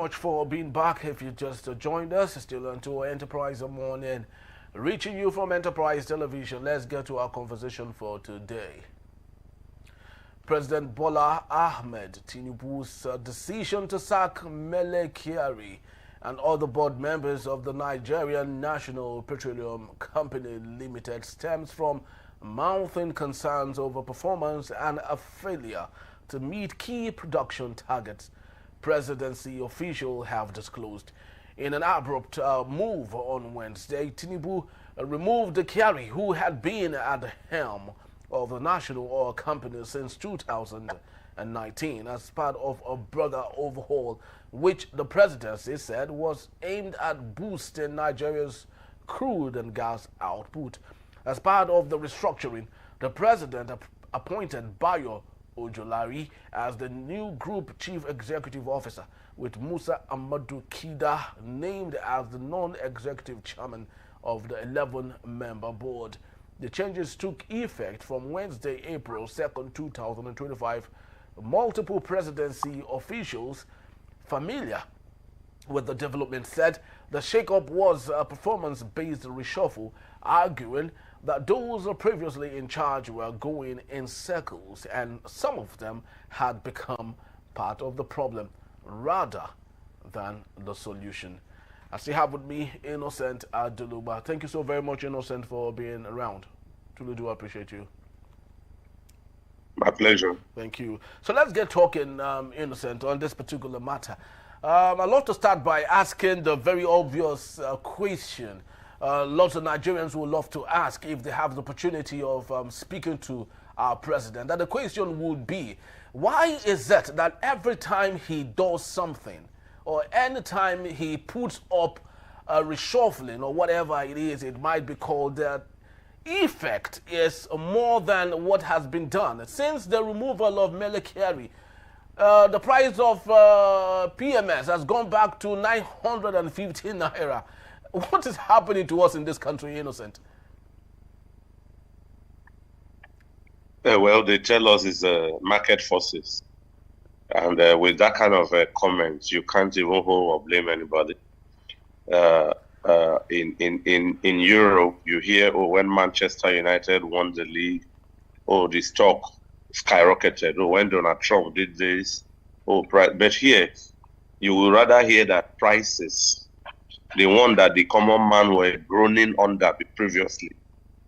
much for being back. If you just joined us, still on to Enterprise Morning, reaching you from Enterprise Television. Let's get to our conversation for today. President Bola Ahmed Tinubu's decision to sack Mele Kyari and other board members of the Nigerian National Petroleum Company Limited stems from mounting concerns over performance and a failure to meet key production targets, presidency officials have disclosed. In an abrupt move on Wednesday, Tinubu removed Kyari, who had been at the helm of the National Oil Company since 2019 as part of a broader overhaul, which the presidency said was aimed at boosting Nigeria's crude and gas output. As part of the restructuring, the president appointed Bayo Ojulari as the new group chief executive officer, with Musa Amadu Kida named as the non-executive chairman of the 11-member board. The changes took effect from Wednesday, April 2nd, 2025. Multiple presidency officials familiar with the development said the shakeup was a performance-based reshuffle, arguing that those previously in charge were going in circles and some of them had become part of the problem rather than the solution. I still have with me Innocent Aduluba. Thank you so very much, Innocent, for being around. Truly do appreciate you. My pleasure. Thank you. So let's get talking, Innocent, on this particular matter. I'd love to start by asking the very obvious question. Lots of Nigerians would love to ask if they have the opportunity of speaking to our president. And the question would be, why is it that every time he does something, or any time he puts up a reshuffling or whatever it is it might be called, that effect is more than what has been done? Since the removal of Mele Kyari, the price of PMS has gone back to 950 naira. What is happening to us in this country, Innocent? Well, they tell us it's market forces. And with that kind of comments, you can't even hold or blame anybody. In Europe, you hear, oh, when Manchester United won the league, oh, the stock skyrocketed. Oh, when Donald Trump did this, oh, but here, you will rather hear that prices, the one that the common man were groaning under previously,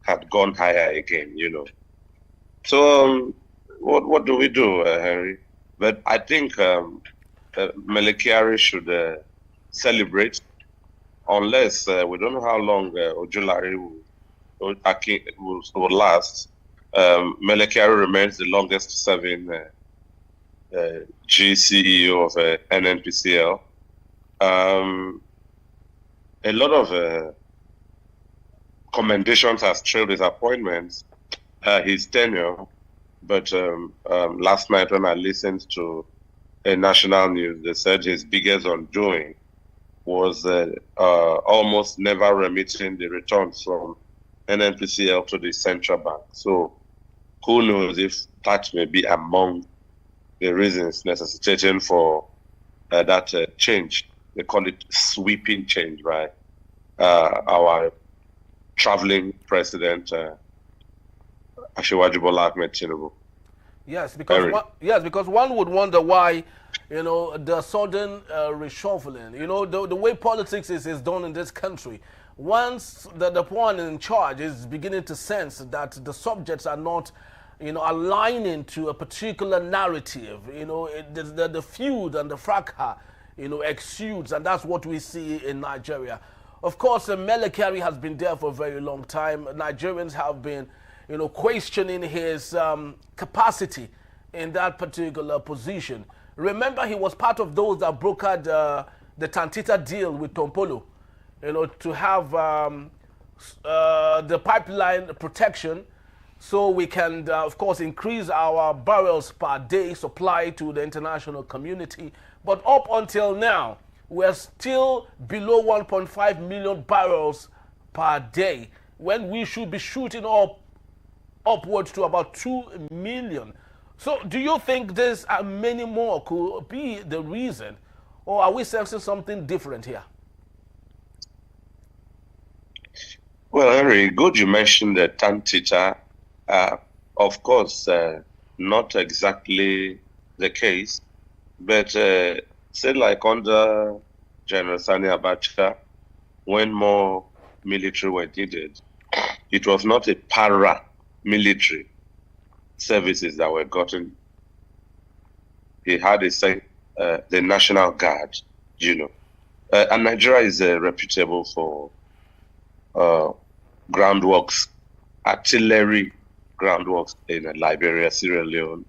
had gone higher again, you know. So, what do we do, Henry? But I think Mele Kyari should celebrate, unless we don't know how long Ojulari will last. Mele Kyari remains the longest serving Gceo of NNPCL. A lot of commendations has trailed his appointments, his tenure. But last night when I listened to a national news, they said his biggest undoing was almost never remitting the returns from NNPCL to the central bank. So who knows if that may be among the reasons necessitating for that change. They call it sweeping change, right? Our traveling president, Bola Tinubu. Yes, because one would wonder why, you know, the sudden reshuffling. You know, the way politics is done in this country. Once the one in charge is beginning to sense that the subjects are not, you know, aligning to a particular narrative, you know, the feud and the fracas, you know, exudes, and that's what we see in Nigeria. Of course, Mele Kyari has been there for a very long time. Nigerians have been, you know, questioning his capacity in that particular position. Remember, he was part of those that brokered the Tantita deal with Tompolo, you know, to have the pipeline protection so we can, of course, increase our barrels per day supply to the international community. But up until now, we're still below 1.5 million barrels per day when we should be shooting upwards to about 2 million. So do you think this and many more could be the reason Or are we sensing something different here? Well, Henry, good you mentioned the Tantita. Of course, not exactly the case, but say like under General Sani Abacha, when more military were needed, it was not a para-military services that were gotten. He had the National Guard, and Nigeria is reputable for groundworks, artillery groundworks in Liberia, Sierra Leone,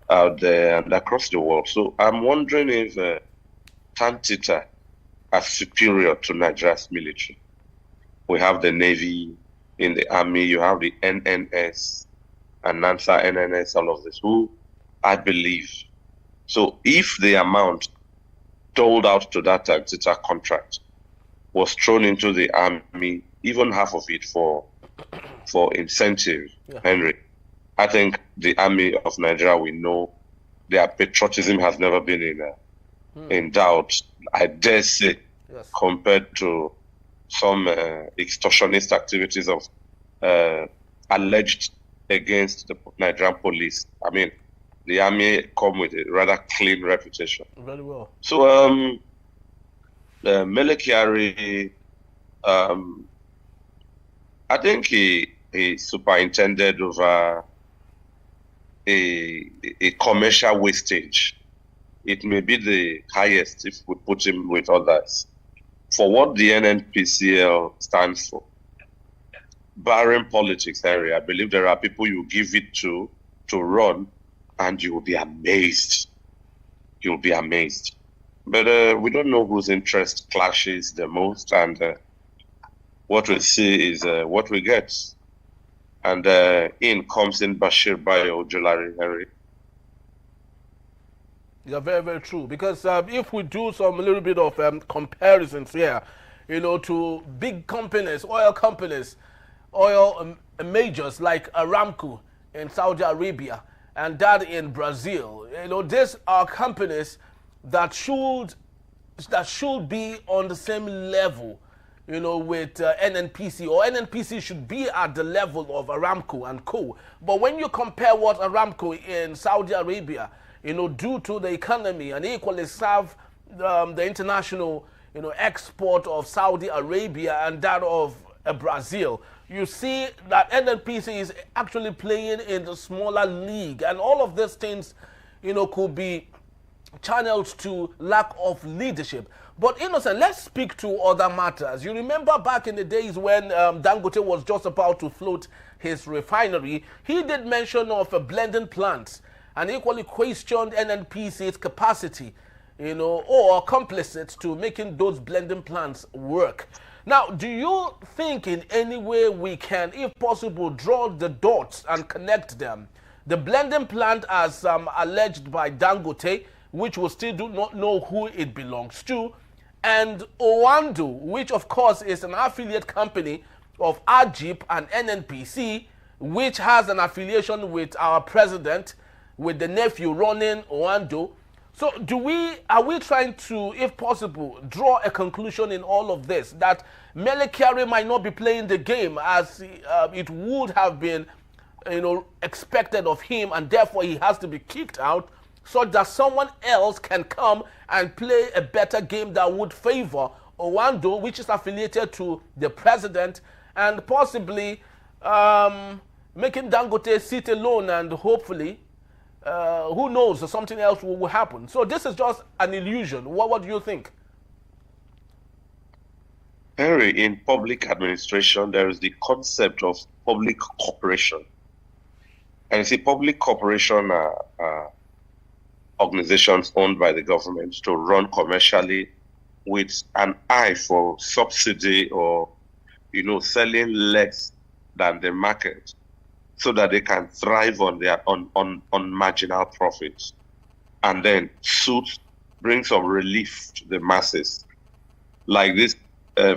out there and across the world. So I'm wondering if Tantita are superior to Nigeria's military. We have the Navy, in the Army, you have the NNS, and NANSA, NNS, all of this, who I believe. So if the amount doled out to that Tantita contract was thrown into the Army, even half of it for incentive, Henry, I think the Army of Nigeria, we know their patriotism has never been in doubt, I dare say, compared to some extortionist activities of alleged against the Nigerian police. I mean, the Army come with a rather clean reputation. Very well. So, Mele Kyari, I think he superintended over a commercial wastage. It may be the highest if we put him with others. For what the NNPCL stands for, barring politics area, I believe there are people you give it to run, and you will be amazed. You'll be amazed. But we don't know whose interest clashes the most, and what we see is what we get. And in comes in Bashir Ojulari, Henry. Yeah, very, very true. Because if we do some little bit of comparisons here, to big companies, oil majors like Aramco in Saudi Arabia and that in Brazil, these are companies that should be on the same level, with NNPC, or NNPC should be at the level of Aramco and co. But when you compare what Aramco in Saudi Arabia, due to the economy and equally serve the international, export of Saudi Arabia and that of Brazil, you see that NNPC is actually playing in the smaller league, and all of these things, could be channeled to lack of leadership. But Innocent, let's speak to other matters. You remember back in the days when Dangote was just about to float his refinery, he did mention of blending plants and equally questioned NNPC's capacity, or complicit to making those blending plants work. Now, do you think in any way we can, if possible, draw the dots and connect them? The blending plant, as alleged by Dangote, which we still do not know who it belongs to, and Owando, which of course is an affiliate company of Ajip and NNPC, which has an affiliation with our president, with the nephew running Owando. So are we trying to, if possible, draw a conclusion in all of this, that Mele Kyari might not be playing the game as it would have been, expected of him, and therefore he has to be kicked out, so that someone else can come and play a better game that would favor Owando, which is affiliated to the president, and possibly making Dangote sit alone, and hopefully, who knows, something else will happen. So this is just an illusion. What do you think? Henry, in public administration, there is the concept of public cooperation. And you see, public cooperation are organizations owned by the government to run commercially with an eye for subsidy or, selling less than the market, so that they can thrive on their on marginal profits, and then bring some relief to the masses, like this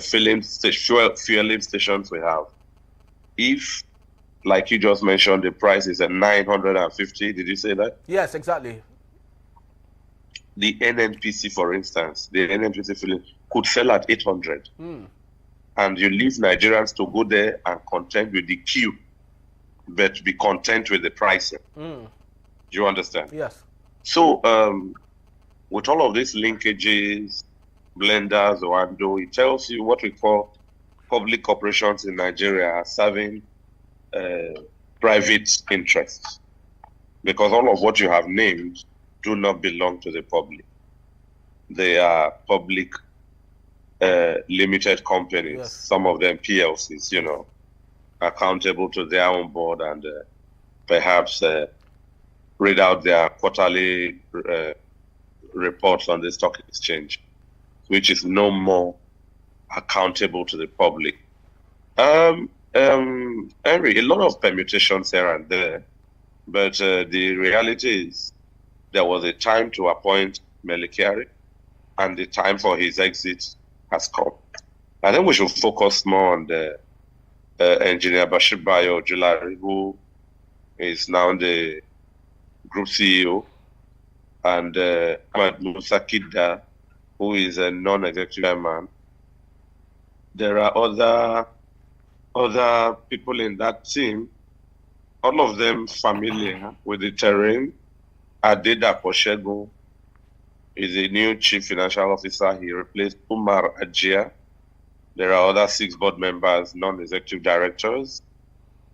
fueling stations we have. If, like you just mentioned, the price is at 950, did you say that? Yes, exactly. the NNPC, for instance, the NNPC filling could sell at 800. And you leave Nigerians to go there and contend with the queue, but be content with the pricing. Do you understand? Yes. So with all of these linkages, blenders, or it tells you what we call public corporations in Nigeria are serving private interests, because all of what you have named do not belong to the public. They are public limited companies, yes. Some of them PLCs, you know, accountable to their own board and perhaps read out their quarterly reports on the stock exchange, which is no more accountable to the public. Henry, a lot of permutations here and there, but the reality is there was a time to appoint Mele Kyari, and the time for his exit has come. I think we should focus more on the engineer Bayo Ojulari, who is now the group CEO, and Ahmed Musa Kida, who is a non-executive chairman. There are other people in that team, all of them familiar with the terrain. Adeda Poshego is the new chief financial officer. He replaced Umar Ajia. There are other 6 board members, non-executive directors,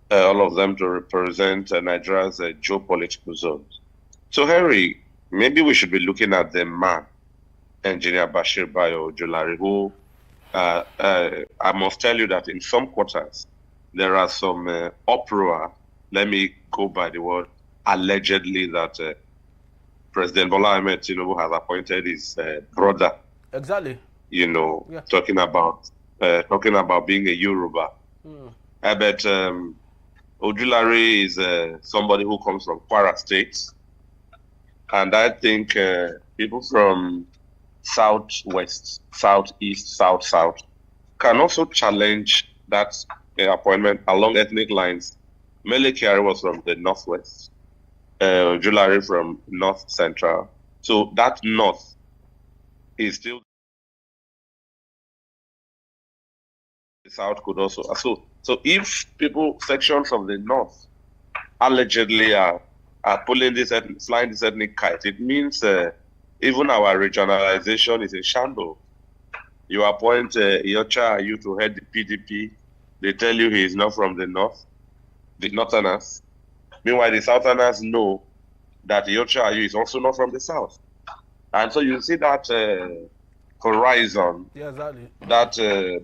all of them to represent Nigeria's geopolitical zones. So, Henry, maybe we should be looking at the man, Engineer Bayo Ojulari, who I must tell you that in some quarters, there are some uproar, let me go by the word, allegedly that President Bola Tinubu has appointed his brother. Exactly. You know, yeah. talking about being a Yoruba. I bet Ojulari is somebody who comes from Kwara State. And I think people from Southwest, Southeast, South can also challenge that appointment along ethnic lines. Mele Kyari was from the Northwest, Ojulari from North Central. So that North is still the South could also. So if people, sections of the North, allegedly are flying this ethnic kite, it means even our regionalization is a shambles. You appoint Iyocha Ayu to head the PDP. They tell you he is not from the North, the Northerners. Meanwhile, the Southerners know that Iyocha Ayu is also not from the South. And so you see that horizon, yeah, exactly. that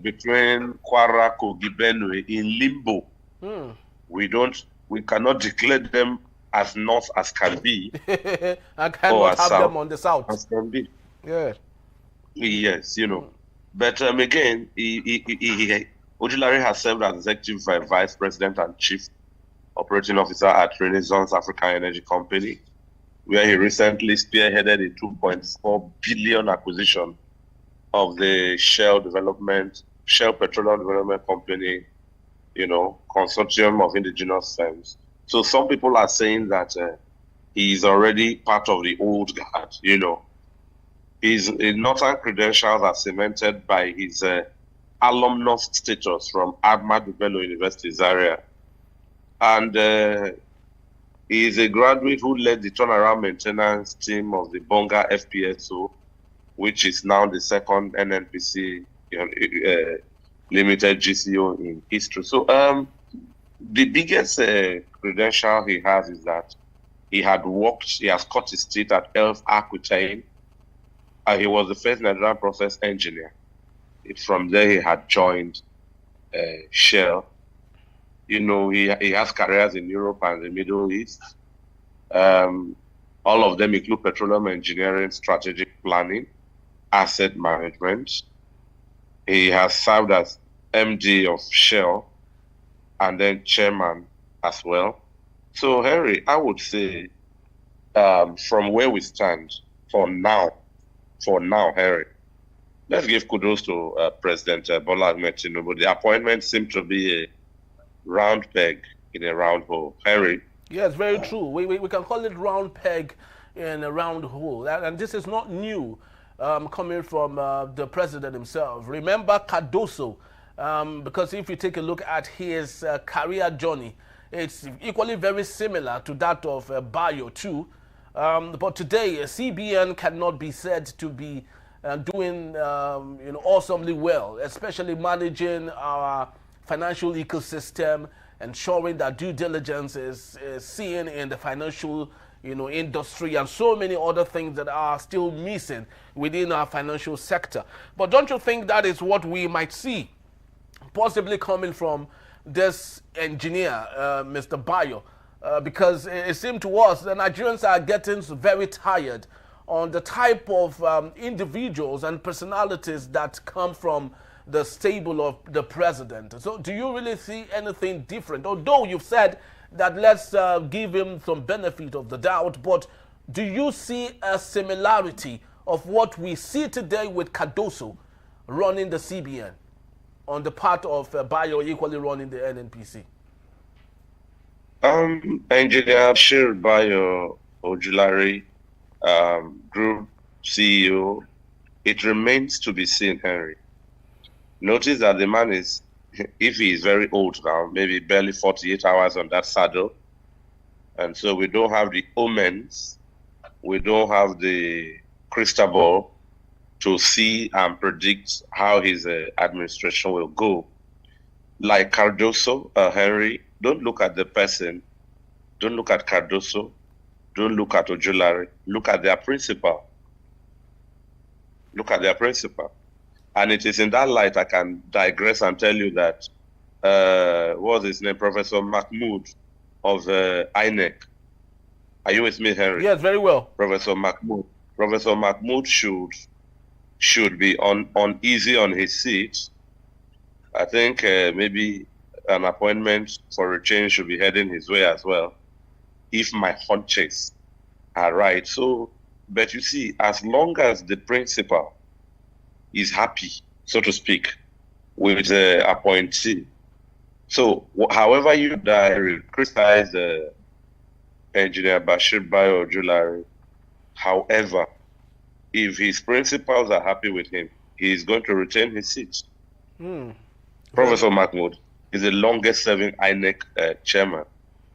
between Kwara, Kogi, Benue in limbo. We cannot declare them as north as can be. I cannot have south them on the south. as can be. Yeah. Yes, you know. But again, Ojulari has served as executive vice president and chief operating officer at Renaissance African Energy Company, where he recently spearheaded a 2.4 billion acquisition of the Shell Petroleum Development Company, you know, consortium of indigenous firms. So some people are saying that he's already part of the old guard, you know. His northern credentials are cemented by his alumnus status from Ahmadu Bello University, Zaria. And he is a graduate who led the turnaround maintenance team of the Bonga FPSO, which is now the second NNPC limited Gceo in history. So the biggest credential he has is that he has cut his teeth at Elf Aquitaine. He was the first Nigerian process engineer. From there, he had joined Shell. You know, he has careers in Europe and the Middle East. All of them include petroleum engineering, strategic planning, asset management. He has served as MD of Shell and then chairman as well. So, Henry, I would say from where we stand for now, Henry, let's give kudos to President Bola Tinubu. The appointment seemed to be a round peg in a round hole. Henry? Yes, very true. We can call it round peg in a round hole. And this is not new, coming from the president himself. Remember Cardoso, because if you take a look at his career journey, it's equally very similar to that of Bayo too. But today, CBN cannot be said to be doing awesomely well, especially managing our financial ecosystem, ensuring that due diligence is seen in the financial industry, and so many other things that are still missing within our financial sector. But don't you think that is what we might see possibly coming from this engineer, Mr. Bayo? Because it seemed to us the Nigerians are getting very tired on the type of individuals and personalities that come from the stable of the president. So do you really see anything different? Although you've said that let's give him some benefit of the doubt, but do you see a similarity of what we see today with Cardoso running the CBN on the part of Bayo equally running the NNPC? Engineer Bayo Ojulari, Group CEO, it remains to be seen, Henry. Notice that the man is, if he is very old now, maybe barely 48 hours on that saddle. And so we don't have the omens, we don't have the crystal ball to see and predict how his administration will go. Like Cardoso, Henry, don't look at the person, don't look at Cardoso, don't look at Ojulari, look at their principal. Look at their principal. And it is in that light I can digress and tell you that, what's his name, Professor Mahmoud of INEC. Are you with me, Henry? Yes, very well. Professor Mahmoud. Professor Mahmoud should be uneasy on his seat. I think maybe an appointment for a change should be heading his way as well, if my hunches are right. So, but you see, as long as the principal is happy, so to speak, with the appointee. So, however you criticize Engineer Bayo Ojulari, however, if his principals are happy with him, he is going to retain his seat. Professor Mahmoud is the longest serving INEC chairman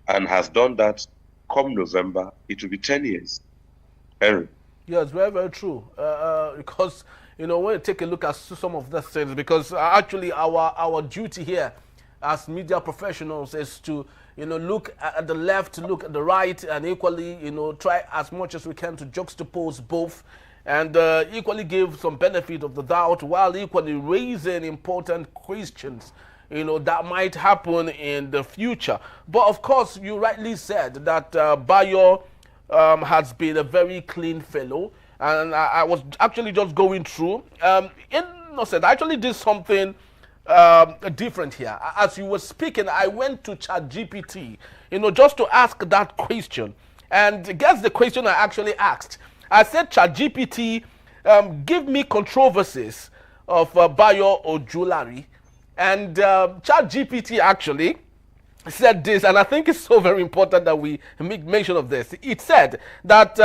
and has done that. Come November, it will be 10 years. Henry. Yes, very, very true. Because, when you take a look at some of the things, because actually our duty here as media professionals is to, look at the left, look at the right, and equally, try as much as we can to juxtapose both and equally give some benefit of the doubt while equally raising important questions that might happen in the future. But of course, you rightly said that Bayo has been a very clean fellow, and I was actually just going through. Innocent, I actually did something different here. As you were speaking, I went to ChatGPT, just to ask that question. And guess the question I actually asked. I said, ChatGPT, give me controversies of Bayo Ojulari. And ChatGPT actually said this, and I think it's so very important that we make mention of this. It said that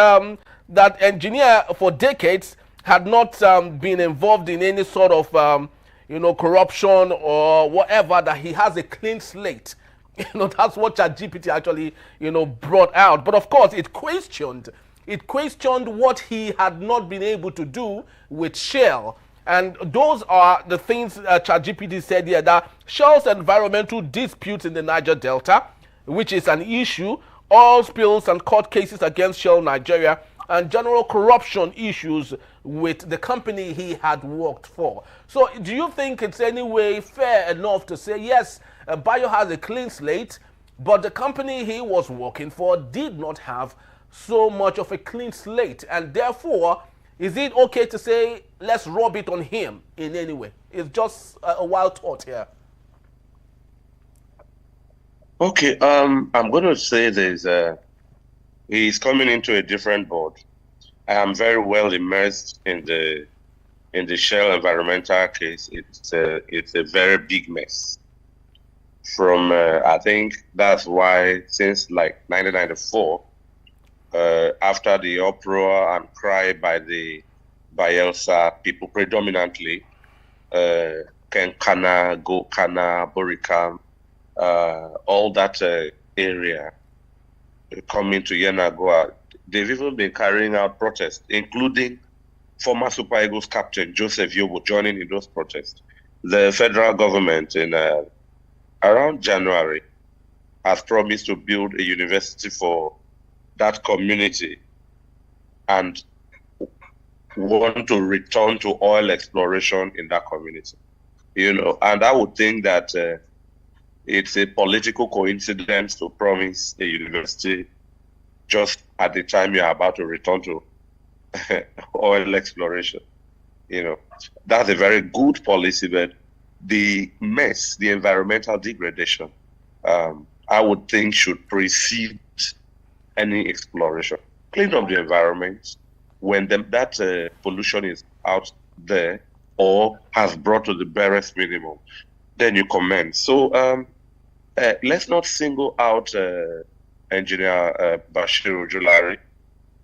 that engineer for decades had not been involved in any sort of corruption or whatever, that he has a clean slate. That's what ChatGPT actually brought out. But of course, it questioned what he had not been able to do with Shell. And those are the things ChatGPT said here, that Shell's environmental disputes in the Niger Delta, which is an issue, oil spills and court cases against Shell Nigeria, and general corruption issues with the company he had worked for. So do you think it's any way fair enough to say, yes, Bayo has a clean slate, but the company he was working for did not have so much of a clean slate, and therefore, is it okay to say, let's rub it on him in any way? It's just a wild thought here. Okay, I'm going to say he's coming into a different board. I am very well immersed in the Shell environmental case. It's a very big mess. From I think that's why since like 1994, after the uproar and cry by the Bayelsa people, predominantly Kenkana, Gokana, Borikam, all that area coming to Yenagoa. They've even been carrying out protests, including former Super Eagles captain Joseph Yobo joining in those protests. The federal government in around January has promised to build a university for that community and want to return to oil exploration in that community. And I would think that it's a political coincidence to promise a university just at the time you're about to return to oil exploration. That's a very good policy, but the mess, the environmental degradation, I would think should precede any exploration. Clean up the environment when that pollution is out there or has brought to the barest minimum, then you commence. So let's not single out Engineer Bashir Ojulari.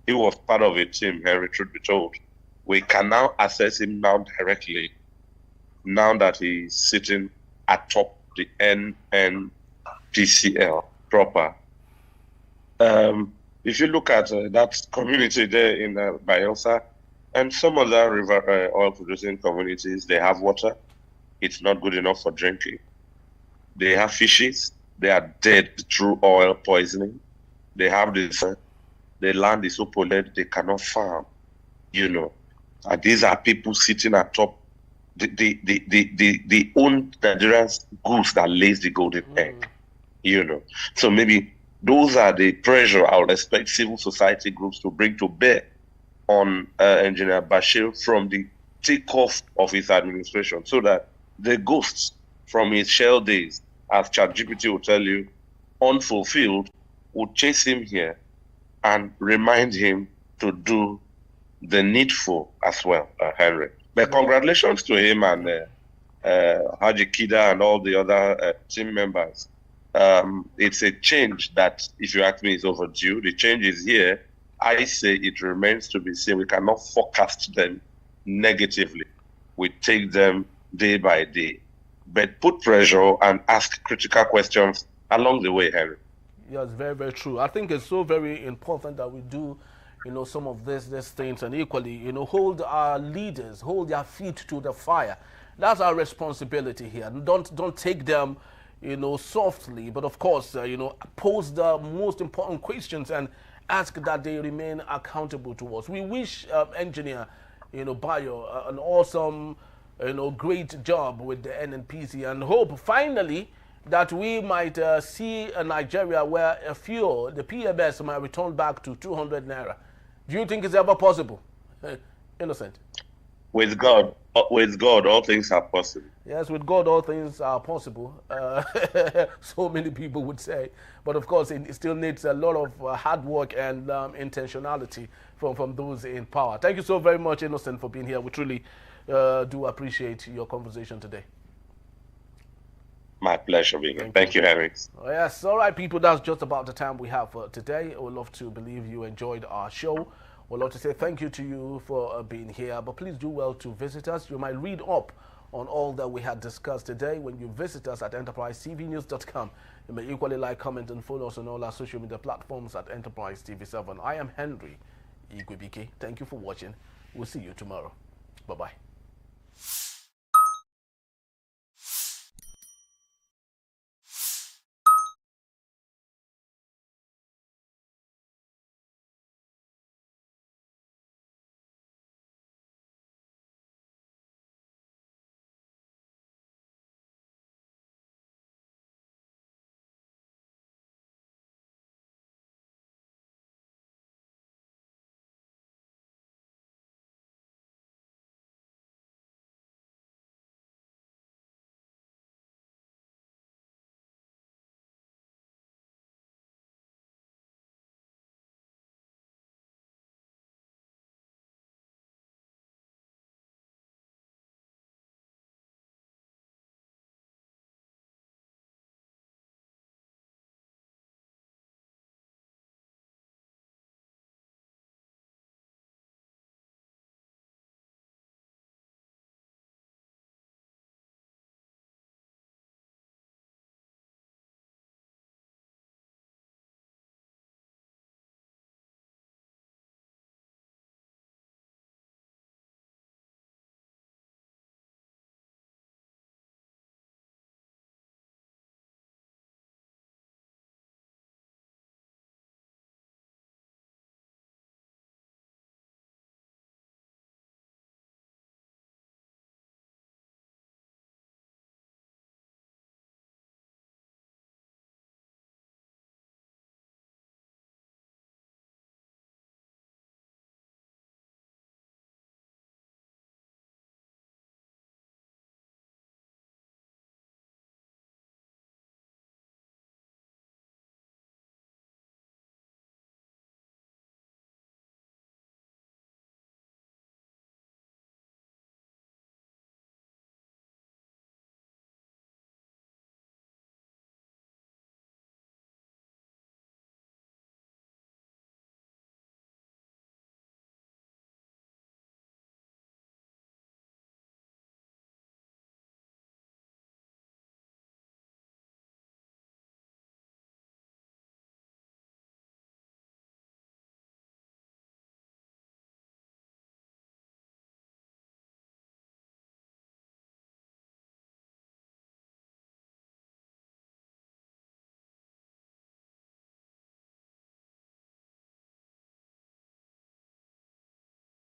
He was part of a team, Henry, truth be told. We can now assess him now directly, now that he's sitting atop the NNPCL proper. If you look at that community there in Bayelsa and some other river oil producing communities, they have water. It's not good enough for drinking. They have fishes. They are dead through oil poisoning. They have this, the land is so polluted they cannot farm, And these are people sitting atop the own Nigerian goose that lays the golden egg, So maybe those are the pressure I would expect civil society groups to bring to bear on Engineer Bashir from the takeoff of his administration, so that the ghosts from his shell days, as ChatGPT will tell you, unfulfilled, would chase him here and remind him to do the needful as well, Henry. But congratulations to him and Haji Kida and all the other team members. It's a change that, if you ask me, is overdue. The change is here. I say it remains to be seen. We cannot forecast them negatively. We take them day by day. But put pressure and ask critical questions along the way, Henry. Yes, very, very true. I think it's so very important that we do, some of these things, and equally, hold our leaders, hold their feet to the fire. That's our responsibility here. Don't take them, softly, but of course, pose the most important questions and ask that they remain accountable to us. We wish Engineer, Bayo, an awesome, great job with the NNPC, and hope finally that we might see a Nigeria where a fuel, the PMS, might return back to 200 naira. Do you think it's ever possible? Innocent. With God, all things are possible. Yes, with God, all things are possible. So many people would say. But of course, it still needs a lot of hard work and intentionality from those in power. Thank you so very much, Innocent, for being here. We truly do appreciate your conversation today. My pleasure being here. Thank you, Henry. Yes, all right, people, that's just about the time we have for today. We'd love to believe you enjoyed our show. We'd love to say thank you to you for being here, but please do well to visit us. You might read up on all that we had discussed today when you visit us at enterprisetvnews.com. You may equally like, comment, and follow us on all our social media platforms at Enterprise TV7. I am Henry Igwebike. Thank you for watching. We'll see you tomorrow. Bye-bye.